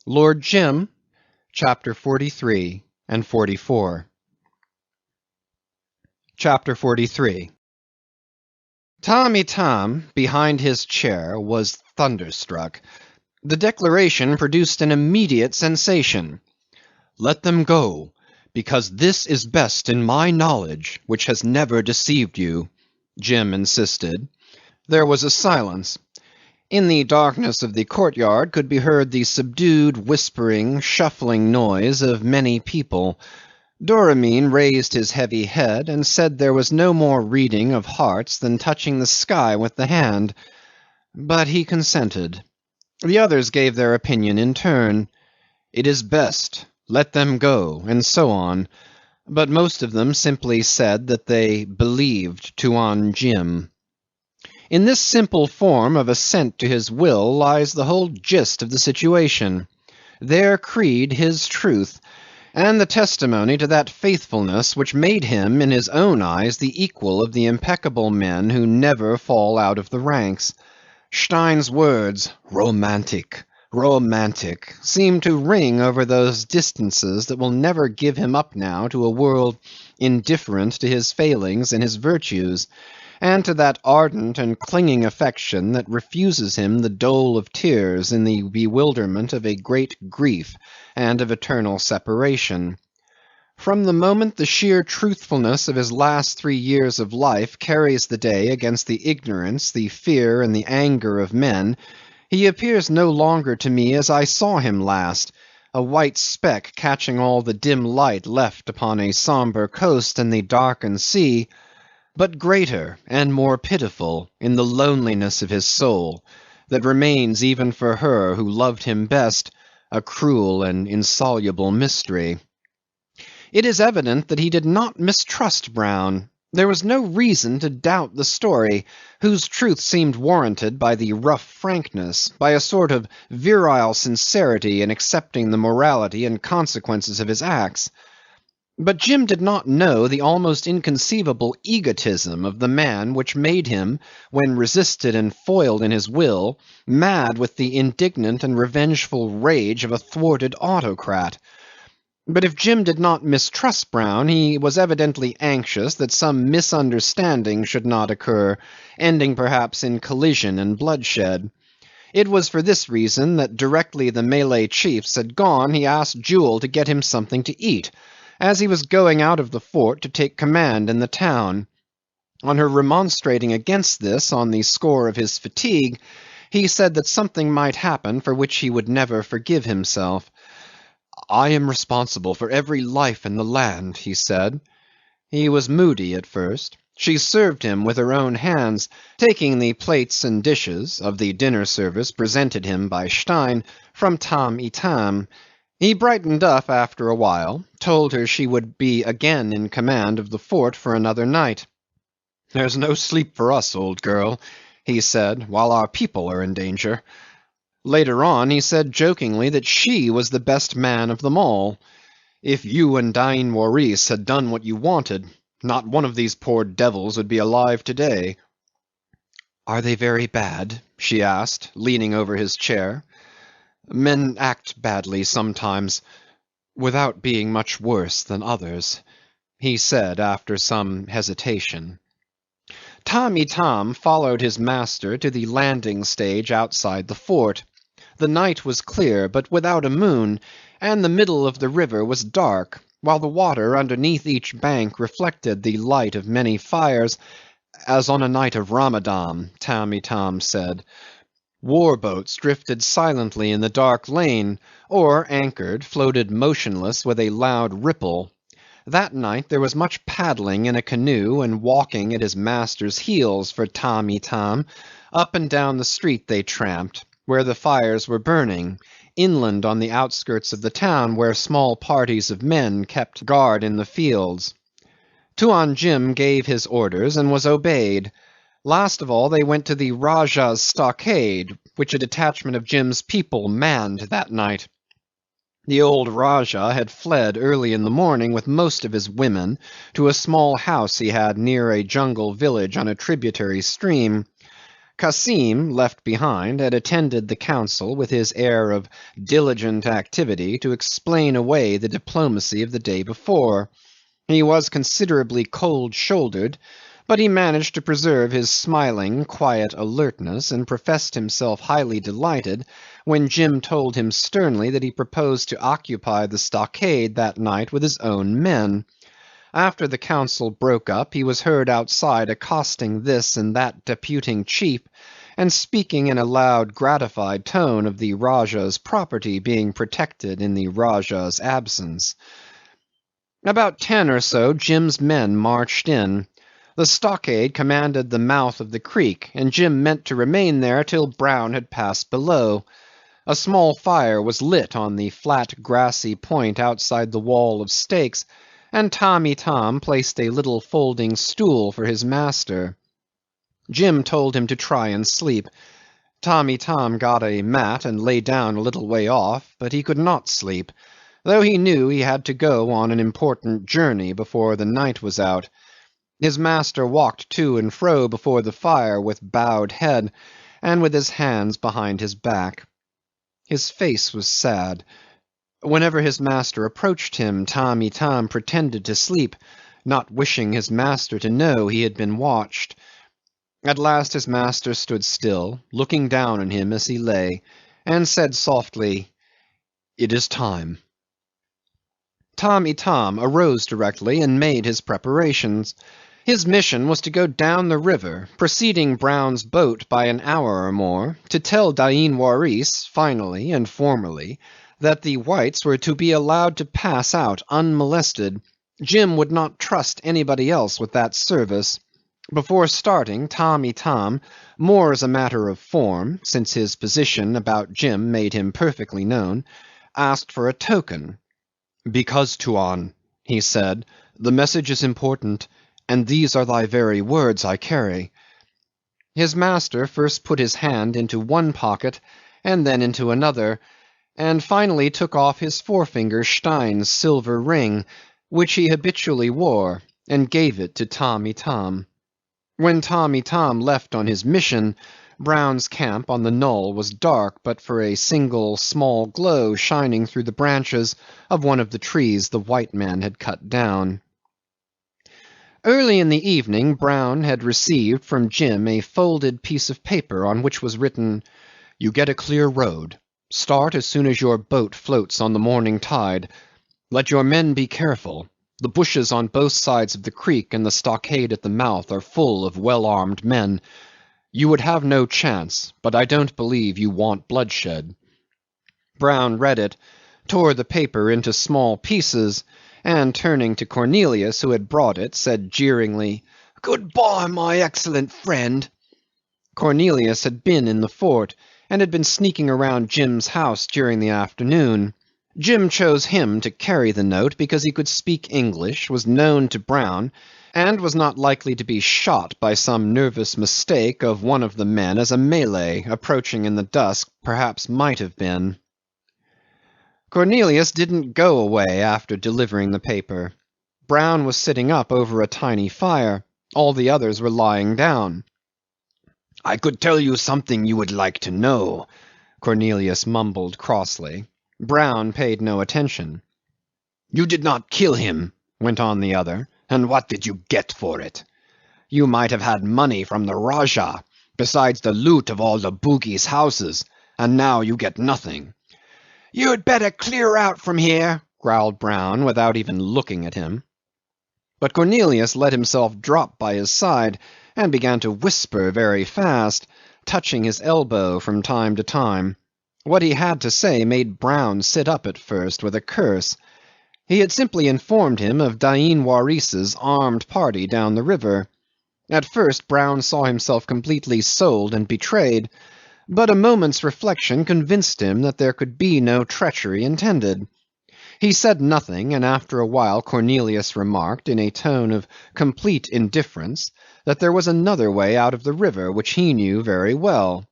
Lord Jim, Chapter 43 and 44. Chapter 43. Tamb' Itam, behind his chair, was thunderstruck. The declaration produced an immediate sensation. "Let them go, because this is best in my knowledge, which has never deceived you," Jim insisted. There was a silence. In the darkness of the courtyard could be heard the subdued, whispering, shuffling noise of many people. Doramin raised his heavy head and said there was no more reading of hearts than touching the sky with the hand. But he consented. The others gave their opinion in turn. "It is best. Let them go," and so on. But most of them simply said that they believed Tuan Jim. In this simple form of assent to his will lies the whole gist of the situation. Their creed his truth, and the testimony to that faithfulness which made him in his own eyes the equal of the impeccable men who never fall out of the ranks. Stein's words, "romantic, romantic," seemed to ring over those distances that will never give him up now to a world indifferent to his failings and his virtues, and to that ardent and clinging affection that refuses him the dole of tears in the bewilderment of a great grief and of eternal separation. From the moment the sheer truthfulness of his last 3 years of life carries the day against the ignorance, the fear, and the anger of men, he appears no longer to me as I saw him last, a white speck catching all the dim light left upon a sombre coast and the darkened sea, but greater and more pitiful in the loneliness of his soul, that remains even for her who loved him best a cruel and insoluble mystery. It is evident that he did not mistrust Brown. There was no reason to doubt the story, whose truth seemed warranted by the rough frankness, by a sort of virile sincerity in accepting the morality and consequences of his acts. But Jim did not know the almost inconceivable egotism of the man which made him, when resisted and foiled in his will, mad with the indignant and revengeful rage of a thwarted autocrat. But if Jim did not mistrust Brown, he was evidently anxious that some misunderstanding should not occur, ending perhaps in collision and bloodshed. It was for this reason that directly the Malay chiefs had gone he asked Jewel to get him something to eat, as he was going out of the fort to take command in the town. On her remonstrating against this on the score of his fatigue, he said that something might happen for which he would never forgive himself. "I am responsible for every life in the land," he said. He was moody at first. She served him with her own hands, taking the plates and dishes of the dinner service presented him by Stein from Tamb' Itam. He brightened up after a while, told her she would be again in command of the fort for another night. "There's no sleep for us, old girl," he said, "while our people are in danger." Later on he said jokingly that she was the best man of them all. "If you and Dain Waris had done what you wanted, not one of these poor devils would be alive today." "Are they very bad?" she asked, leaning over his chair. "Men act badly sometimes, without being much worse than others," he said after some hesitation. Tamb' Itam followed his master to the landing stage outside the fort. The night was clear, but without a moon, and the middle of the river was dark, while the water underneath each bank reflected the light of many fires, as on a night of Ramadan, Tamb' Itam said. War boats drifted silently in the dark lane, or, anchored, floated motionless with a loud ripple. That night there was much paddling in a canoe and walking at his master's heels for Tamb' Itam. Up and down the street they tramped, where the fires were burning, inland on the outskirts of the town where small parties of men kept guard in the fields. Tuan Jim gave his orders and was obeyed. Last of all they went to the Rajah's stockade, which a detachment of Jim's people manned that night. The old Rajah had fled early in the morning with most of his women to a small house he had near a jungle village on a tributary stream. Cassim, left behind, had attended the council with his air of diligent activity to explain away the diplomacy of the day before. He was considerably cold-shouldered, but he managed to preserve his smiling, quiet alertness, and professed himself highly delighted when Jim told him sternly that he proposed to occupy the stockade that night with his own men. After the council broke up, he was heard outside accosting this and that deputing chief, and speaking in a loud, gratified tone of the Rajah's property being protected in the Rajah's absence. About 10 or so, Jim's men marched in. The stockade commanded the mouth of the creek, and Jim meant to remain there till Brown had passed below. A small fire was lit on the flat grassy point outside the wall of stakes, and Tamb' Itam placed a little folding stool for his master. Jim told him to try and sleep. Tamb' Itam got a mat and lay down a little way off, but he could not sleep, though he knew he had to go on an important journey before the night was out. His master walked to and fro before the fire with bowed head and with his hands behind his back. His face was sad. Whenever his master approached him, Tamb' Itam pretended to sleep, not wishing his master to know he had been watched. At last his master stood still, looking down on him as he lay, and said softly, "It is time." Tamb' Itam arose directly and made his preparations. His mission was to go down the river, preceding Brown's boat by an hour or more, to tell Dain Waris, finally and formally, that the whites were to be allowed to pass out unmolested. Jim would not trust anybody else with that service. Before starting, Tamb' Itam, more as a matter of form, since his position about Jim made him perfectly known, asked for a token. "Because, Tuan," he said, "the message is important, and these are thy very words I carry." His master first put his hand into one pocket and then into another, and finally took off his forefinger Stein's silver ring, which he habitually wore, and gave it to Tamb' Itam. When Tamb' Itam left on his mission, Brown's camp on the knoll was dark but for a single small glow shining through the branches of one of the trees the white man had cut down. Early in the evening Brown had received from Jim a folded piece of paper on which was written, "You get a clear road. Start as soon as your boat floats on the morning tide. Let your men be careful. The bushes on both sides of the creek and the stockade at the mouth are full of well-armed men. You would have no chance, but I don't believe you want bloodshed." Brown read it, tore the paper into small pieces, and turning to Cornelius, who had brought it, said jeeringly, "Good-bye, my excellent friend." Cornelius had been in the fort, and had been sneaking around Jim's house during the afternoon. Jim chose him to carry the note because he could speak English, was known to Brown, and was not likely to be shot by some nervous mistake of one of the men as a Malay approaching in the dusk perhaps might have been. Cornelius didn't go away after delivering the paper. Brown was sitting up over a tiny fire. All the others were lying down. "I could tell you something you would like to know," Cornelius mumbled crossly. Brown paid no attention. "You did not kill him," went on the other, "and what did you get for it? You might have had money from the Rajah, besides the loot of all the Bugis' houses, and now you get nothing." "You'd better clear out from here," growled Brown, without even looking at him. But Cornelius let himself drop by his side and began to whisper very fast, touching his elbow from time to time. What he had to say made Brown sit up at first with a curse. He had simply informed him of Dain Waris's armed party down the river. At first Brown saw himself completely sold and betrayed, but a moment's reflection convinced him that there could be no treachery intended. He said nothing, and after a while Cornelius remarked, in a tone of complete indifference, that there was another way out of the river which he knew very well.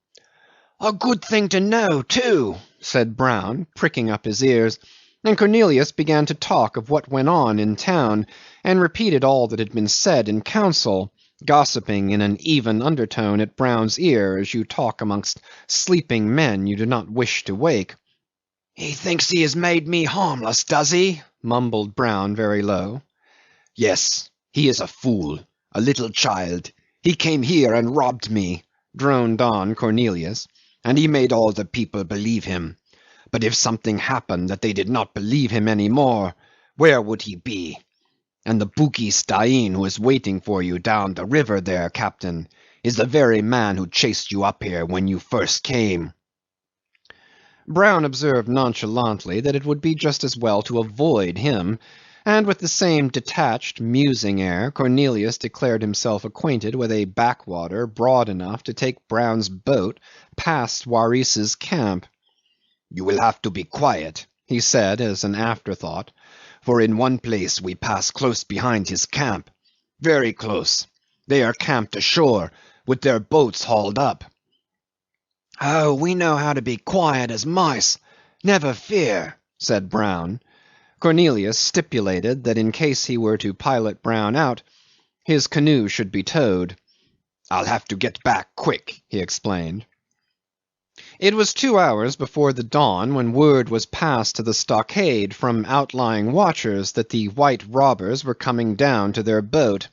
"A good thing to know, too," said Brown, pricking up his ears, and Cornelius began to talk of what went on in town, and repeated all that had been said in council, gossiping in an even undertone at Brown's ear as you talk amongst sleeping men you do not wish to wake. "He thinks he has made me harmless, does he?" mumbled Brown very low. "Yes, he is a fool, a little child. He came here and robbed me," droned on Cornelius, "and he made all the people believe him. But if something happened that they did not believe him any more, where would he be? And the Bugis Dain who is waiting for you down the river there, Captain, is the very man who chased you up here when you first came." Brown observed nonchalantly that it would be just as well to avoid him, and with the same detached, musing air Cornelius declared himself acquainted with a backwater broad enough to take Brown's boat past Waris's camp. "You will have to be quiet," he said as an afterthought, "for in one place we pass close behind his camp. Very close. They are camped ashore, with their boats hauled up." "Oh, we know how to be quiet as mice. Never fear," said Brown. Cornelius stipulated that in case he were to pilot Brown out, his canoe should be towed. "I'll have to get back quick," he explained. It was 2 hours before the dawn when word was passed to the stockade from outlying watchers that the white robbers were coming down to their boat.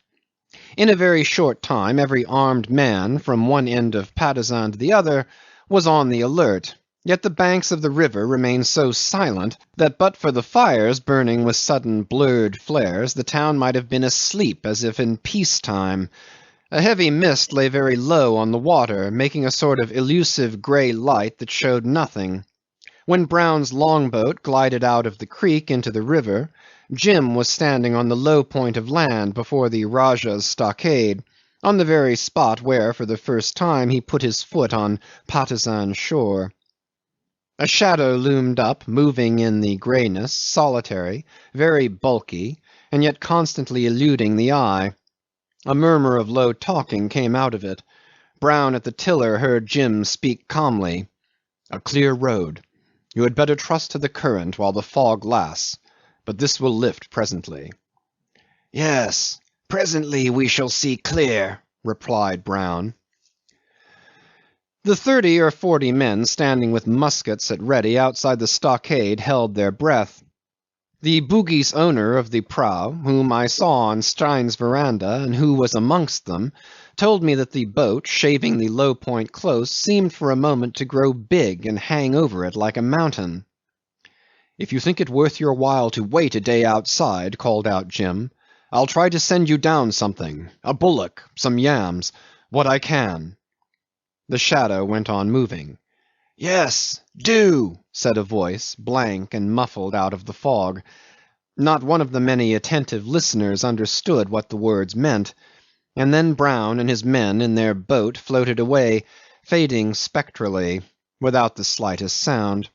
In a very short time every armed man from one end of Patusan to the other was on the alert, yet the banks of the river remained so silent that but for the fires burning with sudden blurred flares the town might have been asleep as if in peace time. A heavy mist lay very low on the water, making a sort of elusive grey light that showed nothing. When Brown's longboat glided out of the creek into the river, Jim was standing on the low point of land before the Rajah's stockade, on the very spot where for the first time he put his foot on Patusan shore. A shadow loomed up, moving in the greyness, solitary, very bulky, and yet constantly eluding the eye. A murmur of low talking came out of it. Brown at the tiller heard Jim speak calmly. "A clear road. You had better trust to the current while the fog lasts, but this will lift presently." "Yes, presently we shall see clear," replied Brown. The 30 or 40 men standing with muskets at ready outside the stockade held their breath. The Bugis owner of the prau, whom I saw on Stein's veranda and who was amongst them, told me that the boat, shaving the low point close, seemed for a moment to grow big and hang over it like a mountain. "If you think it worth your while to wait a day outside," called out Jim, "I'll try to send you down something, a bullock, some yams, what I can." The shadow went on moving. "Yes, do," said a voice, blank and muffled out of the fog. Not one of the many attentive listeners understood what the words meant, and then Brown and his men in their boat floated away, fading spectrally, without the slightest sound.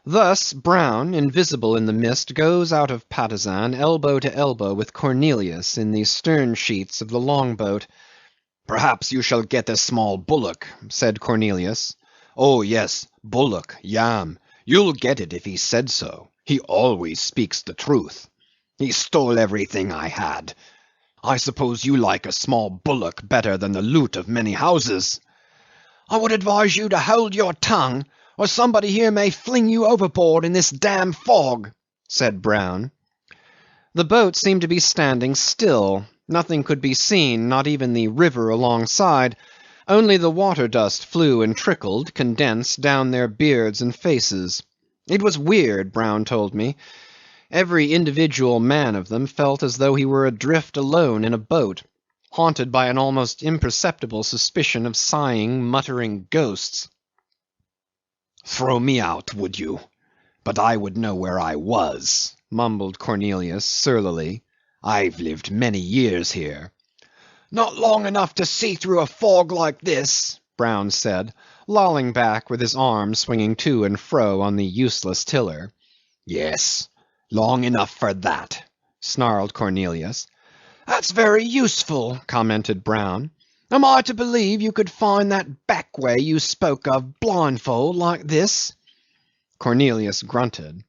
Thus Brown, invisible in the mist, goes out of Patusan elbow to elbow with Cornelius in the stern sheets of the longboat. "Perhaps you shall get a small bullock," said Cornelius. "Oh yes, bullock, yam. You'll get it if he said so. He always speaks the truth. He stole everything I had. I suppose you like a small bullock better than the loot of many houses." "I would advise you to hold your tongue, or somebody here may fling you overboard in this damn fog," said Brown. The boat seemed to be standing still. Nothing could be seen, not even the river alongside. Only the water dust flew and trickled, condensed, down their beards and faces. It was weird, Brown told me. Every individual man of them felt as though he were adrift alone in a boat, haunted by an almost imperceptible suspicion of sighing, muttering ghosts. "Throw me out, would you? But I would know where I was," mumbled Cornelius surlily. "I've lived many years here." "Not long enough to see through a fog like this," Brown said, lolling back with his arms swinging to and fro on the useless tiller. "Yes, long enough for that," snarled Cornelius. "That's very useful," commented Brown. "Am I to believe you could find that back way you spoke of blindfold like this?" Cornelius grunted.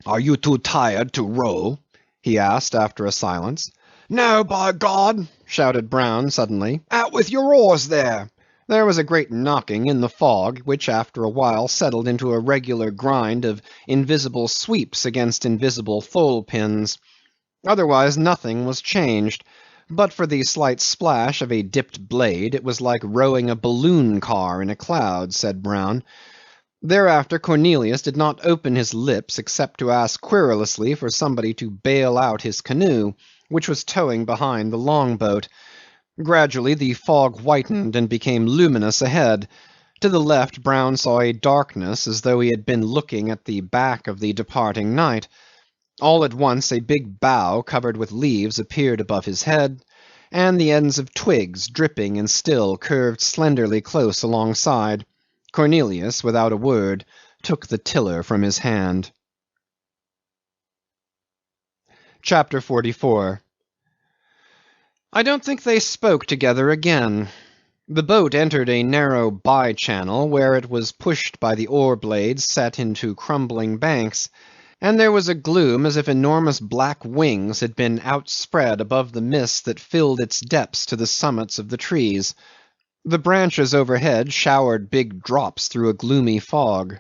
"Are you too tired to row?" he asked after a silence. "No, by God!" shouted Brown suddenly. "Out with your oars there!" There was a great knocking in the fog, which after a while settled into a regular grind of invisible sweeps against invisible thole pins. Otherwise nothing was changed. But for the slight splash of a dipped blade, it was like rowing a balloon car in a cloud, said Brown. Thereafter Cornelius did not open his lips except to ask querulously for somebody to bail out his canoe, which was towing behind the longboat. Gradually the fog whitened and became luminous ahead. To the left Brown saw a darkness as though he had been looking at the back of the departing night. All at once a big bough covered with leaves appeared above his head, and the ends of twigs, dripping and still, curved slenderly close alongside. Cornelius, without a word, took the tiller from his hand. Chapter 44. I don't think they spoke together again. The boat entered a narrow by-channel where it was pushed by the oar blades set into crumbling banks, and there was a gloom as if enormous black wings had been outspread above the mist that filled its depths to the summits of the trees. The branches overhead showered big drops through a gloomy fog.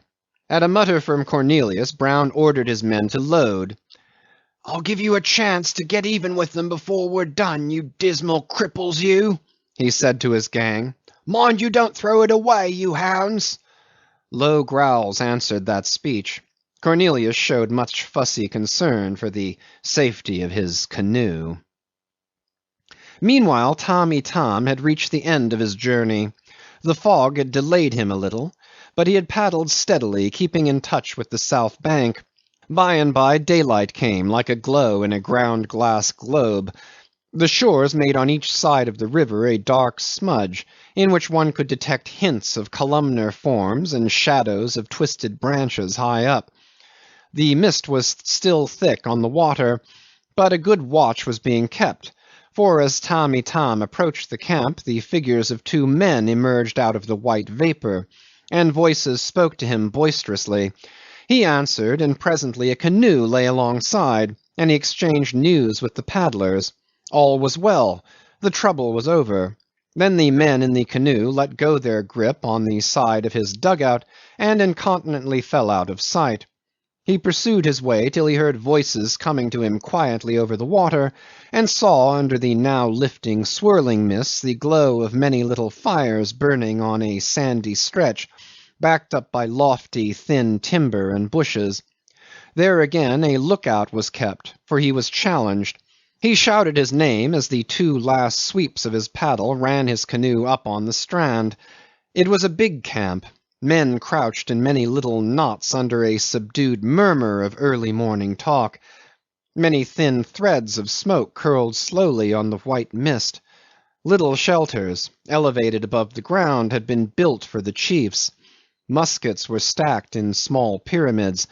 At a mutter from Cornelius, Brown ordered his men to load. "I'll give you a chance to get even with them before we're done, you dismal cripples, you," he said to his gang. "Mind you don't throw it away, you hounds." Low growls answered that speech. Cornelius showed much fussy concern for the safety of his canoe. Meanwhile Tamb' Itam had reached the end of his journey. The fog had delayed him a little, but he had paddled steadily, keeping in touch with the south bank. By and by daylight came, like a glow in a ground glass globe. The shores made on each side of the river a dark smudge, in which one could detect hints of columnar forms and shadows of twisted branches high up. The mist was still thick on the water, but a good watch was being kept, for as Tamb' Itam approached the camp the figures of two men emerged out of the white vapour, and voices spoke to him boisterously. He answered, and presently a canoe lay alongside, and he exchanged news with the paddlers. All was well. The trouble was over. Then the men in the canoe let go their grip on the side of his dugout, and incontinently fell out of sight. He pursued his way till he heard voices coming to him quietly over the water, and saw under the now lifting swirling mists the glow of many little fires burning on a sandy stretch, backed up by lofty thin timber and bushes. There again a lookout was kept, for he was challenged. He shouted his name as the two last sweeps of his paddle ran his canoe up on the strand. It was a big camp. Men crouched in many little knots under a subdued murmur of early morning talk. Many thin threads of smoke curled slowly on the white mist. Little shelters, elevated above the ground, had been built for the chiefs. Muskets were stacked in small pyramids,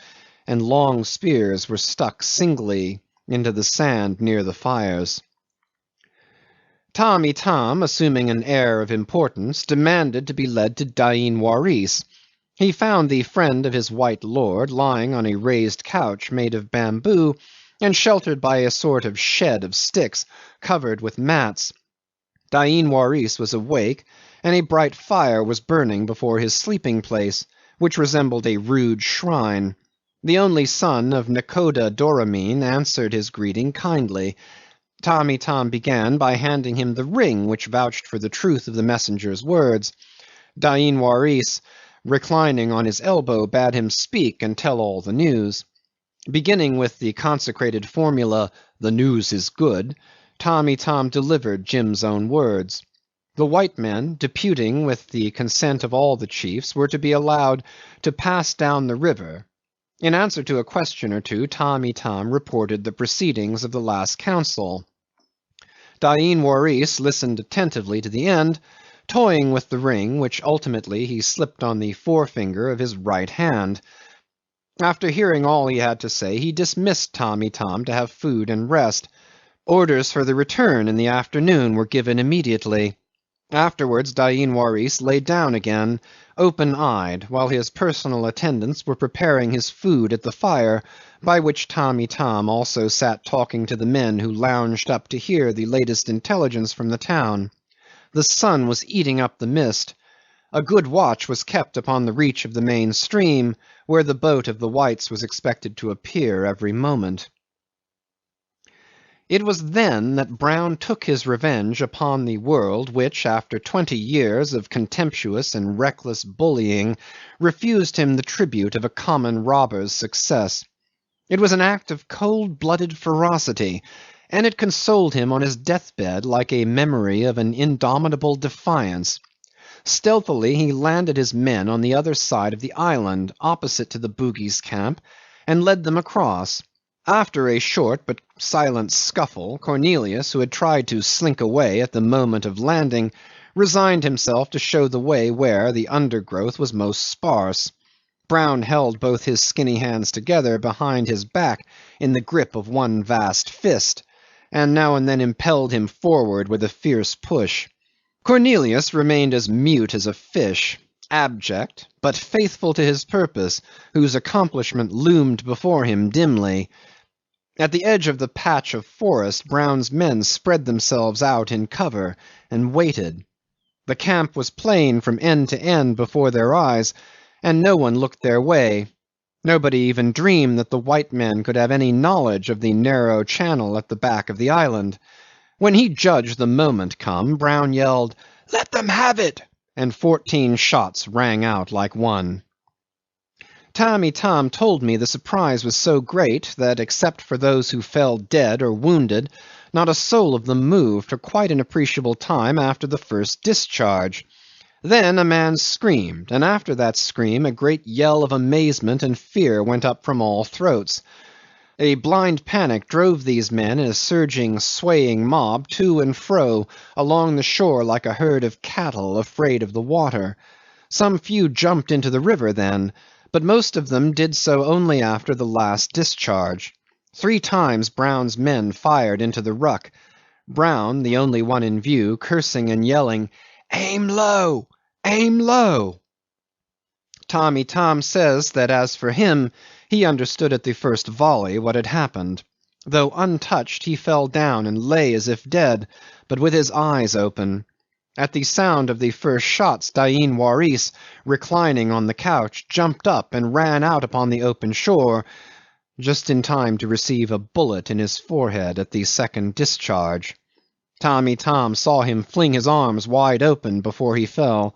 and long spears were stuck singly into the sand near the fires. Tamb' Itam, assuming an air of importance, demanded to be led to Dain Waris. He found the friend of his white lord lying on a raised couch made of bamboo, and sheltered by a sort of shed of sticks covered with mats. Dain Waris was awake, and a bright fire was burning before his sleeping place, which resembled a rude shrine. The only son of Nakoda Doramin answered his greeting kindly. Tamb' Itam began by handing him the ring which vouched for the truth of the messenger's words. Dain Waris, reclining on his elbow, bade him speak and tell all the news. Beginning with the consecrated formula, "The news is good," Tamb' Itam delivered Jim's own words. The white men, deputing with the consent of all the chiefs, were to be allowed to pass down the river. In answer to a question or two, Tamb' Itam reported the proceedings of the last council. Dain Waris listened attentively to the end, toying with the ring, which ultimately he slipped on the forefinger of his right hand. After hearing all he had to say, he dismissed Tamb' Itam to have food and rest. Orders for the return in the afternoon were given immediately. Afterwards Dain Waris lay down again, open-eyed, while his personal attendants were preparing his food at the fire, by which Tamb' Itam also sat talking to the men who lounged up to hear the latest intelligence from the town. The sun was eating up the mist. A good watch was kept upon the reach of the main stream, where the boat of the whites was expected to appear every moment. It was then that Brown took his revenge upon the world which, after 20 years of contemptuous and reckless bullying, refused him the tribute of a common robber's success. It was an act of cold-blooded ferocity, and it consoled him on his deathbed like a memory of an indomitable defiance. Stealthily he landed his men on the other side of the island, opposite to the Bugis camp, and led them across. After a short but silent scuffle, Cornelius, who had tried to slink away at the moment of landing, resigned himself to show the way where the undergrowth was most sparse. Brown held both his skinny hands together behind his back in the grip of one vast fist, and now and then impelled him forward with a fierce push. Cornelius remained as mute as a fish, abject, but faithful to his purpose, whose accomplishment loomed before him dimly. At the edge of the patch of forest Brown's men spread themselves out in cover and waited. The camp was plain from end to end before their eyes, and no one looked their way. Nobody even dreamed that the white men could have any knowledge of the narrow channel at the back of the island. When he judged the moment come, Brown yelled, "Let them have it!" and 14 shots rang out like one. Tamb' Itam told me the surprise was so great that, except for those who fell dead or wounded, not a soul of them moved for quite an appreciable time after the first discharge. Then a man screamed, and after that scream a great yell of amazement and fear went up from all throats. A blind panic drove these men in a surging, swaying mob to and fro along the shore like a herd of cattle afraid of the water. Some few jumped into the river then, but most of them did so only after the last discharge. 3 times Brown's men fired into the ruck. Brown, the only one in view, cursing and yelling, "Aim low! Aim low!" Tamb' Itam says that as for him, he understood at the first volley what had happened. Though untouched, he fell down and lay as if dead, but with his eyes open. At the sound of the first shots, Dain Waris, reclining on the couch, jumped up and ran out upon the open shore, just in time to receive a bullet in his forehead at the second discharge. Tamb' Itam saw him fling his arms wide open before he fell.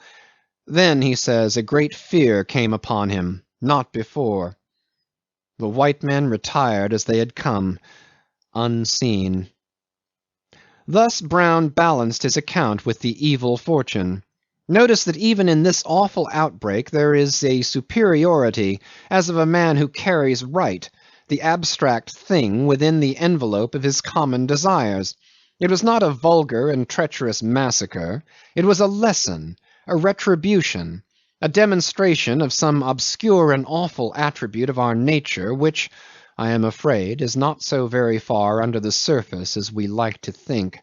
Then, he says, a great fear came upon him, not before. The white men retired as they had come, unseen. Thus Brown balanced his account with the evil fortune. Notice that even in this awful outbreak there is a superiority, as of a man who carries right, the abstract thing, within the envelope of his common desires. It was not a vulgar and treacherous massacre. It was a lesson, a retribution, a demonstration of some obscure and awful attribute of our nature which, I am afraid, is not so very far under the surface as we like to think.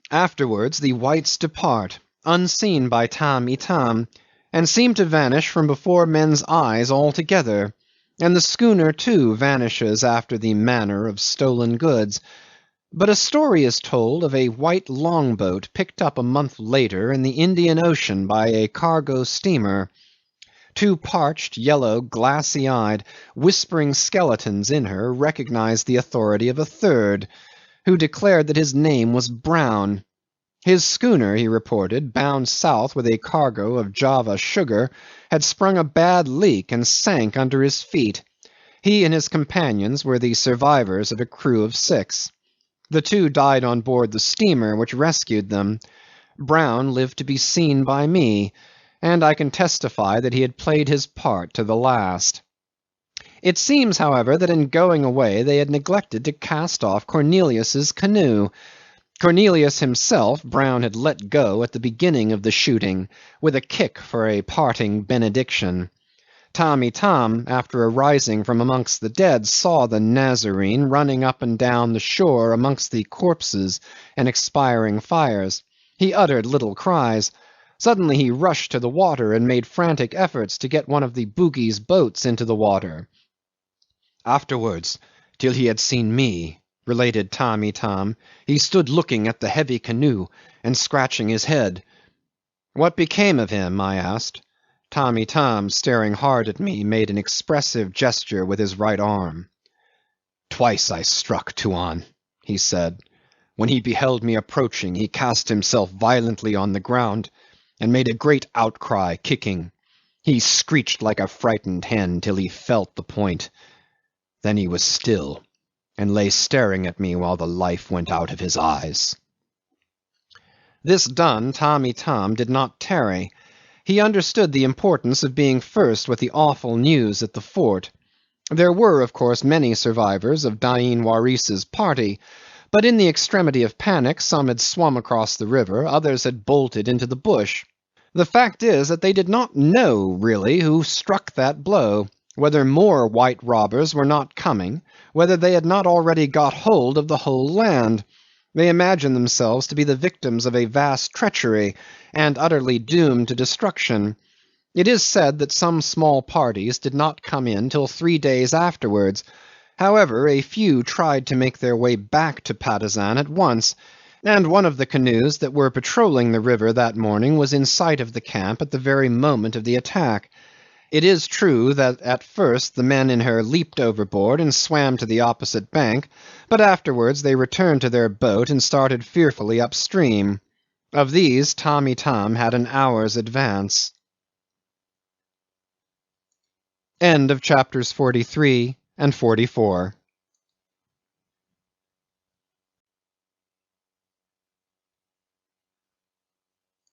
Afterwards the whites depart, unseen by Tamb' Itam, and seem to vanish from before men's eyes altogether, and the schooner too vanishes after the manner of stolen goods. But a story is told of a white longboat picked up a month later in the Indian Ocean by a cargo steamer. 2 parched, yellow, glassy-eyed, whispering skeletons in her recognized the authority of a third, who declared that his name was Brown. His schooner, he reported, bound south with a cargo of Java sugar, had sprung a bad leak and sank under his feet. He and his companions were the survivors of a crew of 6. The 2 died on board the steamer which rescued them. Brown lived to be seen by me, and I can testify that he had played his part to the last. It seems, however, that in going away they had neglected to cast off Cornelius's canoe. Cornelius himself Brown had let go at the beginning of the shooting, with a kick for a parting benediction. Tamb' Itam, after arising from amongst the dead, saw the Nazarene running up and down the shore amongst the corpses and expiring fires. He uttered little cries. Suddenly he rushed to the water and made frantic efforts to get one of the Bugis boats into the water. Afterwards, till he had seen me, related Tamb' Itam, he stood looking at the heavy canoe and scratching his head. What became of him? I asked. Tamb' Itam, staring hard at me, made an expressive gesture with his right arm. Twice I struck Tuan, he said. When he beheld me approaching, he cast himself violently on the ground and made a great outcry, kicking. He screeched like a frightened hen till he felt the point. Then he was still and lay staring at me while the life went out of his eyes. This done, Tamb' Itam did not tarry. He understood the importance of being first with the awful news at the fort. There were, of course, many survivors of Dain Waris's party, but in the extremity of panic some had swum across the river, others had bolted into the bush. The fact is that they did not know, really, who struck that blow, whether more white robbers were not coming, whether they had not already got hold of the whole land. They imagined themselves to be the victims of a vast treachery, and utterly doomed to destruction. It is said that some small parties did not come in till 3 days afterwards. However, a few tried to make their way back to Patusan at once, and one of the canoes that were patrolling the river that morning was in sight of the camp at the very moment of the attack. It is true that at first the men in her leaped overboard and swam to the opposite bank, but afterwards they returned to their boat and started fearfully upstream. Of these Tamb' Itam had an hour's advance. End of chapters 43 and 44.